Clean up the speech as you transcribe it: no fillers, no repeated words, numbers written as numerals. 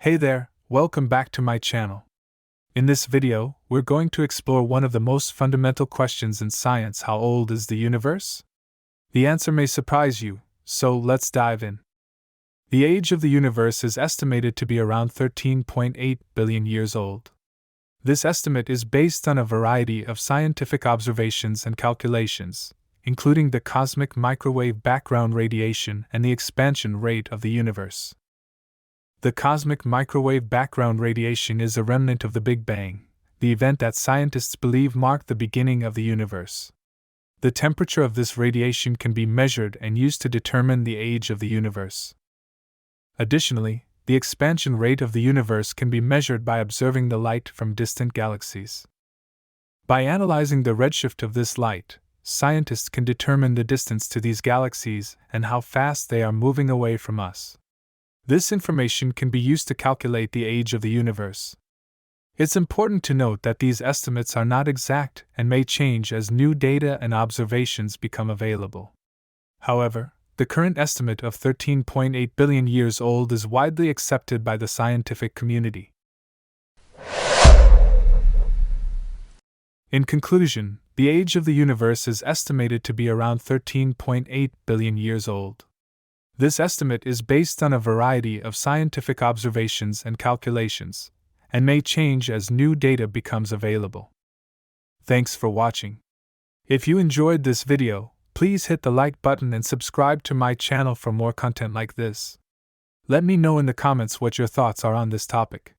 Hey there, welcome back to my channel. In this video, we're going to explore one of the most fundamental questions in science: how old is the universe? The answer may surprise you, so let's dive in. The age of the universe is estimated to be around 13.8 billion years old. This estimate is based on a variety of scientific observations and calculations, including the cosmic microwave background radiation and the expansion rate of the universe. The cosmic microwave background radiation is a remnant of the Big Bang, the event that scientists believe marked the beginning of the universe. The temperature of this radiation can be measured and used to determine the age of the universe. Additionally, the expansion rate of the universe can be measured by observing the light from distant galaxies. By analyzing the redshift of this light, scientists can determine the distance to these galaxies and how fast they are moving away from us. This information can be used to calculate the age of the universe. It's important to note that these estimates are not exact and may change as new data and observations become available. However, the current estimate of 13.8 billion years old is widely accepted by the scientific community. In conclusion, the age of the universe is estimated to be around 13.8 billion years old. This estimate is based on a variety of scientific observations and calculations, and may change as new data becomes available. Thanks for watching. If you enjoyed this video, please hit the like button and subscribe to my channel for more content like this. Let me know in the comments what your thoughts are on this topic.